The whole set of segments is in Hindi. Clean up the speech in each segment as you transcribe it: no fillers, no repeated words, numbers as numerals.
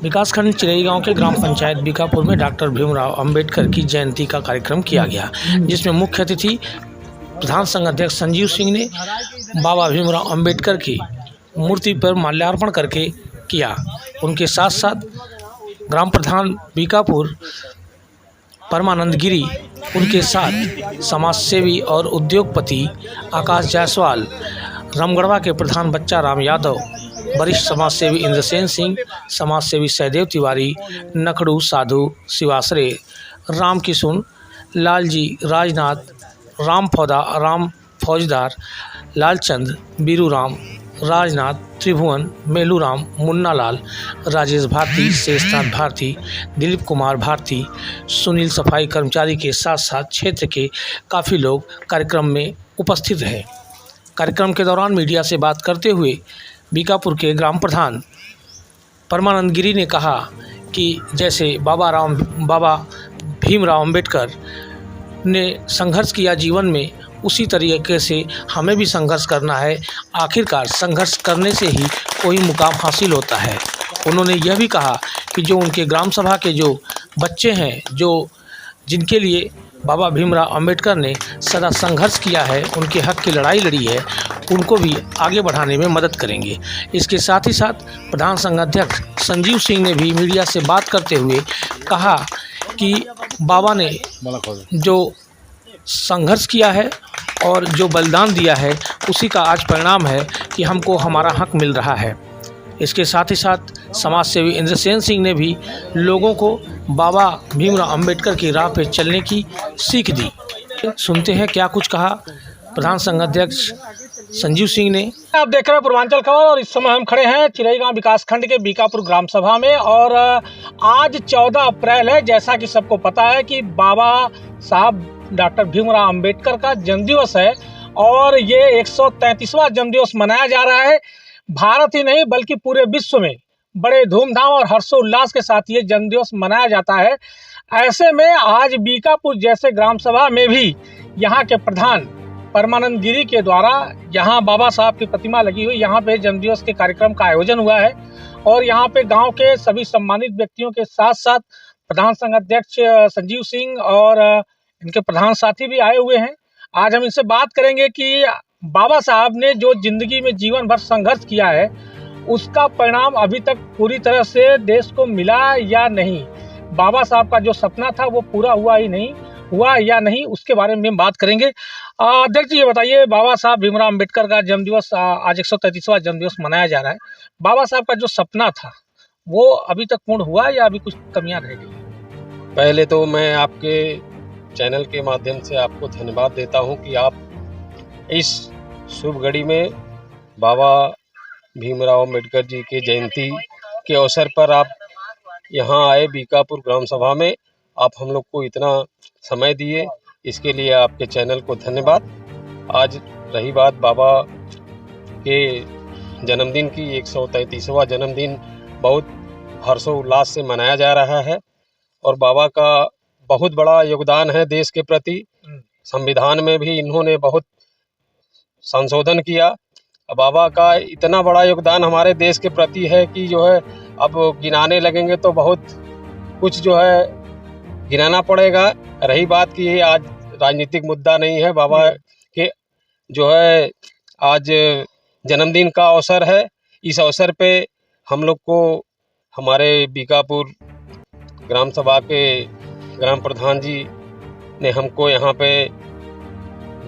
विकासखंड चिरई गांव के ग्राम पंचायत बीकापुर में डॉक्टर भीमराव अंबेडकर की जयंती का कार्यक्रम किया गया, जिसमें मुख्य अतिथि प्रधान संघ अध्यक्ष संजीव सिंह ने बाबा भीमराव अंबेडकर की मूर्ति पर माल्यार्पण करके किया। उनके साथ साथ ग्राम प्रधान बीकापुर परमानंद गिरी, उनके साथ समाजसेवी और उद्योगपति आकाश जायसवाल, रामगढ़वा के प्रधान बच्चा राम यादव, वरिष्ठ समाजसेवी इंद्रसेन सिंह, समाजसेवी सहदेव तिवारी, नखड़ू साधु शिवाश्रे, राम किशुन, लालजी राजनाथ, राम फौजदार, लालचंद, बीरूराम, राजनाथ, त्रिभुवन, मेलूराम, मुन्ना लाल, राजेश भारती, शेषनाथ भारती, दिलीप कुमार भारती, सुनील सफाई कर्मचारी के साथ साथ क्षेत्र के काफ़ी लोग कार्यक्रम में उपस्थित रहे। कार्यक्रम के दौरान मीडिया से बात करते हुए बीकापुर के ग्राम प्रधान परमानंद गिरी ने कहा कि जैसे बाबा भीमराव अंबेडकर ने संघर्ष किया जीवन में, उसी तरीके से हमें भी संघर्ष करना है। आखिरकार संघर्ष करने से ही कोई मुकाम हासिल होता है। उन्होंने यह भी कहा कि जो उनके ग्राम सभा के जो बच्चे हैं, जिनके लिए बाबा भीमराव अंबेडकर ने सदा संघर्ष किया है, उनके हक की लड़ाई लड़ी है, उनको भी आगे बढ़ाने में मदद करेंगे। इसके साथ ही साथ प्रधान संघ अध्यक्ष संजीव सिंह ने भी मीडिया से बात करते हुए कहा कि बाबा ने जो संघर्ष किया है और जो बलिदान दिया है, उसी का आज परिणाम है कि हमको हमारा हक मिल रहा है। इसके साथ ही साथ समाजसेवी इंद्रसेन सिंह ने भी लोगों को बाबा भीमराव अंबेडकर की राह पे चलने की सीख दी। सुनते हैं क्या कुछ कहा प्रधान संघ अध्यक्ष संजीव सिंह ने। आप देख रहे हैं पूर्वांचल खबर और इस समय हम खड़े हैं चिरई गांव विकासखंड के बीकापुर ग्राम सभा में और आज 14 अप्रैल है। जैसा कि सबको पता है कि बाबा साहब डॉक्टर भीमराव अंबेडकर का जन्मदिवस है और ये 133वां जन्मदिवस मनाया जा रहा है। भारत ही नहीं बल्कि पूरे विश्व में बड़े धूमधाम और हर्षोल्लास के साथ ये जन्मदिवस मनाया जाता है। ऐसे में आज बीकापुर जैसे ग्राम सभा में भी यहाँ के प्रधान परमानंद गिरी के द्वारा यहाँ बाबा साहब की प्रतिमा लगी हुई, यहाँ पे जन्मदिवस के कार्यक्रम का आयोजन हुआ है और यहाँ पे गांव के सभी सम्मानित व्यक्तियों के साथ साथ प्रधान संघ अध्यक्ष संजीव सिंह और इनके प्रधान साथी भी आए हुए हैं। आज हम इनसे बात करेंगे कि बाबा साहब ने जो जिंदगी में जीवन भर संघर्ष किया है, उसका परिणाम अभी तक पूरी तरह से देश को मिला या नहीं। बाबा साहब का जो सपना था वो पूरा हुआ या नहीं, उसके बारे में बात करेंगे। अध्यक्ष जी ये बताइए, बाबा साहब भीमराव अंबेडकर का जन्मदिवस आज 133वां जन्मदिवस मनाया जा रहा है। बाबा साहब का जो सपना था वो अभी तक पूर्ण हुआ या अभी कुछ कमियां रह गई? पहले तो मैं आपके चैनल के माध्यम से आपको धन्यवाद देता हूं कि आप इस शुभ घड़ी में बाबा भीमराव अंबेडकर जी के जयंती के अवसर पर आप यहाँ आए बीकापुर ग्राम सभा में। आप हम लोग को इतना समय दिए, इसके लिए आपके चैनल को धन्यवाद। आज रही बात बाबा के जन्मदिन की, 133वां जन्मदिन बहुत हर्षोल्लास से मनाया जा रहा है और बाबा का बहुत बड़ा योगदान है देश के प्रति। संविधान में भी इन्होंने बहुत संशोधन किया। बाबा का इतना बड़ा योगदान हमारे देश के प्रति है कि जो है अब गिनाने लगेंगे तो बहुत कुछ जो है गिनाना पड़ेगा। रही बात कि ये आज राजनीतिक मुद्दा नहीं है, बाबा के जो है आज जन्मदिन का अवसर है। इस अवसर पे हम लोग को हमारे बीकापुर ग्राम सभा के ग्राम प्रधान जी ने हमको यहाँ पे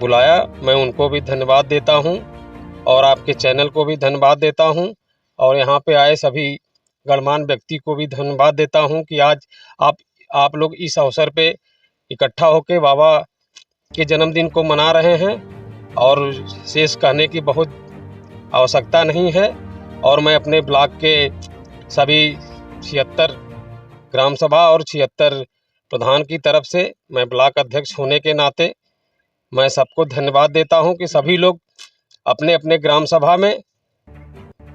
बुलाया। मैं उनको भी धन्यवाद देता हूँ और आपके चैनल को भी धन्यवाद देता हूँ और यहाँ पे आए सभी गणमान्य व्यक्ति को भी धन्यवाद देता हूँ कि आज आप लोग इस अवसर पे इकट्ठा होकर बाबा के जन्मदिन को मना रहे हैं और शेष कहने की बहुत आवश्यकता नहीं है। और मैं अपने ब्लॉक के सभी 76 ग्राम सभा और 76 प्रधान की तरफ से मैं ब्लॉक अध्यक्ष होने के नाते मैं सबको धन्यवाद देता हूं कि सभी लोग अपने अपने ग्राम सभा में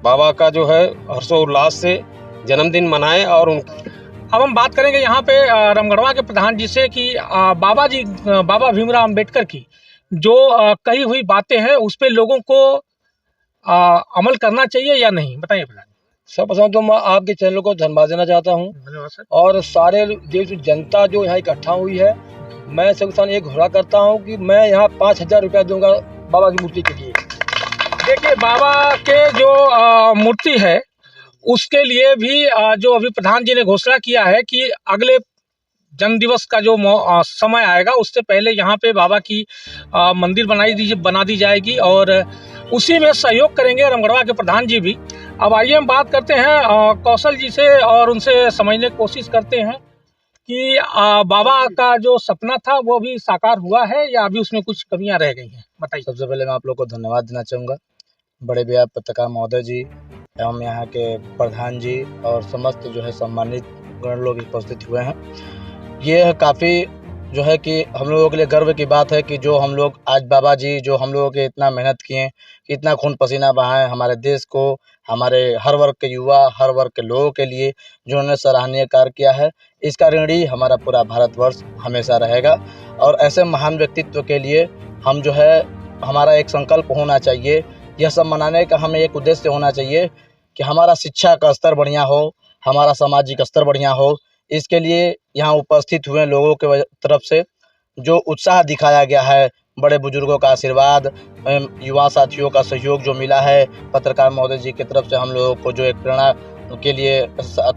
बाबा का जो है हर्षोल्लास से जन्मदिन मनाएं। और अब हम बात करेंगे यहाँ पे रामगढ़वा के प्रधान जी से कि बाबा भीमराव अंबेडकर की जो कही हुई बातें हैं उस पे लोगों को अमल करना चाहिए या नहीं, बताइए प्रधान। सर्वप्रथम तो मैं आपके चैनल को धन्यवाद देना चाहता हूँ धन्यवाद सर। और सारे देश जनता जो यहाँ इकट्ठा हुई है, मैं सबके सामने एक घोषणा करता हूँ कि मैं यहाँ 5,000 रुपया दूंगा बाबा की मूर्ति के लिए। देखिए, बाबा के जो मूर्ति है उसके लिए भी जो अभी प्रधान जी ने घोषणा किया है कि अगले जन्म दिवस का जो समय आएगा उससे पहले यहाँ पे बाबा की मंदिर बना दी जाएगी और उसी में सहयोग करेंगे रामगढ़वा के प्रधान जी भी। अब आइए हम बात करते हैं कौशल जी से और उनसे समझने की कोशिश करते हैं कि बाबा का जो सपना था वो भी साकार हुआ है या अभी उसमें कुछ कमियां रह गई हैं, बताइए। सबसे पहले मैं आप लोग को धन्यवाद देना चाहूँगा, बड़े भैया पत्रकार महोदय जी एवं यहाँ के प्रधान जी और समस्त जो है सम्मानित गण लोग उपस्थित हुए हैं। ये काफ़ी जो है कि हम लोगों के लिए गर्व की बात है कि जो हम लोग आज बाबा जी जो हम लोगों के इतना मेहनत किए, इतना खून पसीना बहाए हमारे देश को, हमारे हर वर्ग के युवा, हर वर्ग के लोगों के लिए जिन्होंने सराहनीय कार्य किया है, इसका ऋणी हमारा पूरा भारतवर्ष हमेशा रहेगा। और ऐसे महान व्यक्तित्व के लिए हम जो है हमारा एक संकल्प होना चाहिए, यह सब मनाने का हमें एक उद्देश्य होना चाहिए कि हमारा शिक्षा का स्तर बढ़िया हो, हमारा सामाजिक स्तर बढ़िया हो। इसके लिए यहाँ उपस्थित हुए लोगों के तरफ से जो उत्साह दिखाया गया है, बड़े बुजुर्गों का आशीर्वाद, युवा साथियों का सहयोग जो मिला है, पत्रकार महोदय जी की तरफ से हम लोगों को जो एक प्रेरणा के लिए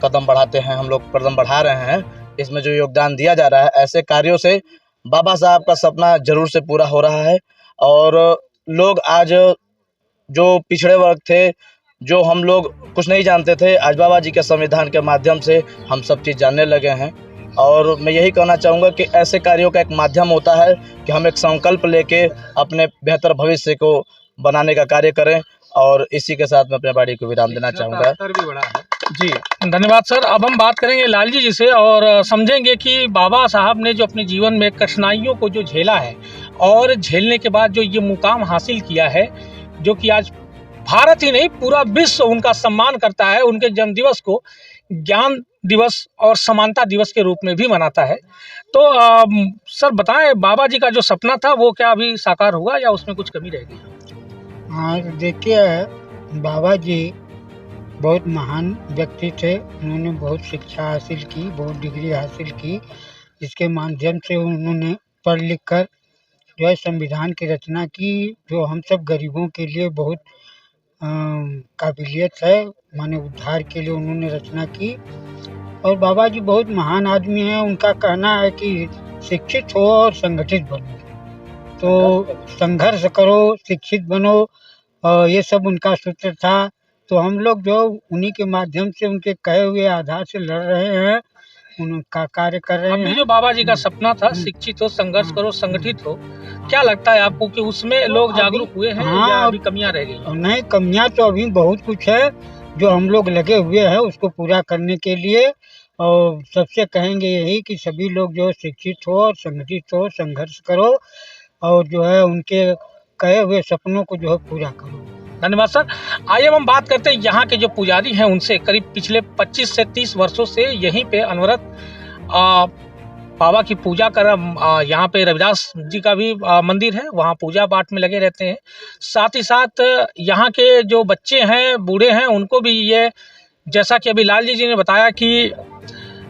कदम बढ़ाते हैं, हम लोग कदम बढ़ा रहे हैं, इसमें जो योगदान दिया जा रहा है, ऐसे कार्यों से बाबा साहब का सपना जरूर से पूरा हो रहा है। और लोग आज जो पिछड़े वर्ग थे, जो हम लोग कुछ नहीं जानते थे, आज बाबा जी के संविधान के माध्यम से हम सब चीज़ जानने लगे हैं। और मैं यही कहना चाहूँगा कि ऐसे कार्यों का एक माध्यम होता है कि हम एक संकल्प लेके अपने बेहतर भविष्य को बनाने का कार्य करें। और इसी के साथ मैं अपने बाड़ी को विराम देना चाहूँगा। जी धन्यवाद सर। अब हम बात करेंगे लालजी जी से और समझेंगे कि बाबा साहब ने जो अपने जीवन में कठिनाइयों को जो झेला है और झेलने के बाद जो ये मुकाम हासिल किया है, जो कि आज भारत ही नहीं पूरा विश्व उनका सम्मान करता है, उनके जन्मदिवस को ज्ञान दिवस और समानता दिवस के रूप में भी मनाता है। तो सर बताएं, बाबा जी का जो सपना था वो क्या अभी साकार हुआ या उसमें कुछ कमी रह गई? हाँ देखिए, बाबा जी बहुत महान व्यक्ति थे। उन्होंने बहुत शिक्षा हासिल की, बहुत डिग्री हासिल की, जिसके माध्यम से उन्होंने पढ़ लिख कर जो है संविधान की रचना की, जो हम सब गरीबों के लिए बहुत काबिलियत है, माने उद्धार के लिए उन्होंने रचना की। और बाबा जी बहुत महान आदमी हैं। उनका कहना है कि शिक्षित हो और संगठित बनो, तो संघर्ष करो, शिक्षित बनो, ये सब उनका सूत्र था। तो हम लोग जो उन्हीं के माध्यम से उनके कहे हुए आधार से लड़ रहे हैं, उनका कार्य कर रहे हैं। अभी जो बाबा जी का सपना था शिक्षित हो, संघर्ष करो, संगठित हो, क्या लगता है आपको कि उसमें लोग जागरूक हुए हैं या अभी कमियां रह गई? नहीं, कमियां तो अभी बहुत कुछ है जो हम लोग लगे हुए हैं उसको पूरा करने के लिए। और सबसे कहेंगे यही कि सभी लोग जो शिक्षित हो और संगठित हो, संघर्ष करो और जो है उनके कहे हुए सपनों को जो है पूरा करो। धन्यवाद सर। आइए हम बात करते हैं यहाँ के जो पुजारी हैं उनसे। करीब पिछले 25 से 30 वर्षों से यहीं पे अनवरत बाबा की पूजा कर यहाँ पे रविदास जी का भी मंदिर है, वहाँ पूजा पाठ में लगे रहते हैं। साथ ही साथ यहाँ के जो बच्चे हैं, बूढ़े हैं, उनको भी ये, जैसा कि अभी लालजी जी ने बताया कि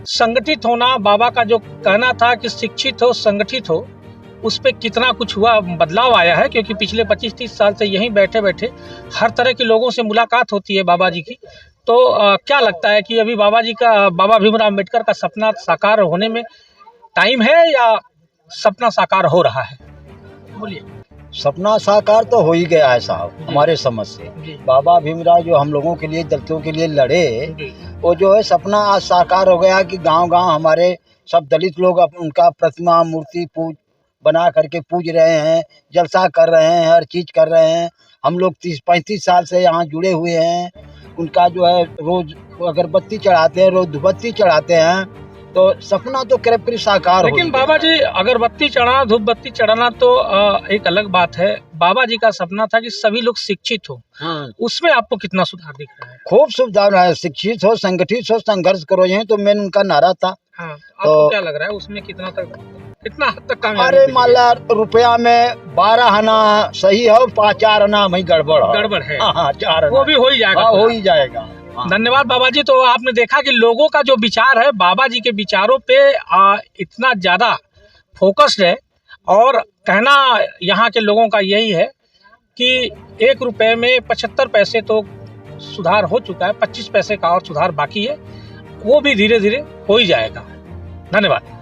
संगठित होना, बाबा का जो कहना था कि शिक्षित हो, संगठित हो, उस पर कितना कुछ हुआ, बदलाव आया है। क्योंकि पिछले 25-30 साल से यहीं बैठे बैठे हर तरह के लोगों से मुलाकात होती है बाबा जी की। तो क्या लगता है कि अभी बाबा भीमराव अम्बेडकर का सपना साकार होने में टाइम है या सपना साकार हो रहा है? बोलिए। सपना साकार तो हो ही गया है साहब, हमारे समझ से। बाबा भीमराव जो हम लोगों के लिए, दलितों के लिए लड़े, वो जो है सपना आज साकार हो गया कि गांव-गांव हमारे सब दलित लोग उनका प्रतिमा, मूर्ति बना करके पूज रहे हैं, जलसा कर रहे हैं, हर चीज़ कर रहे हैं। हम लोग 30-35 साल से यहाँ जुड़े हुए हैं। उनका जो है रोज़ अगरबत्ती चढ़ाते हैं, रोज़ धूपबत्ती चढ़ाते हैं। तो सपना तो करीब करीब साकार हो। लेकिन बाबा जी, अगरबत्ती चढ़ाना, धूपबत्ती चढ़ाना तो एक अलग बात है। बाबा जी का सपना था कि सभी लोग शिक्षित हो। हाँ, उसमें आपको कितना सुधार दिख रहा है? खूब सुधार है। शिक्षित हो, संगठित हो, संघर्ष करो, यही तो मेन उनका नारा था। हाँ, आपको क्या लग रहा है उसमें कितना हद तक कामयाबी? अरे माला रुपया में 12 आना सही हो, 4 आना वही गड़बड़ है। हाँ, 4 वो भी हो ही जाएगा। हो ही जाएगा। धन्यवाद बाबा जी। तो आपने देखा कि लोगों का जो विचार है बाबा जी के विचारों पे इतना ज़्यादा फोकस्ड है, और कहना यहाँ के लोगों का यही है कि 1 रुपये में 75 पैसे तो सुधार हो चुका है, 25 पैसे का और सुधार बाकी है, वो भी धीरे धीरे हो ही जाएगा। धन्यवाद।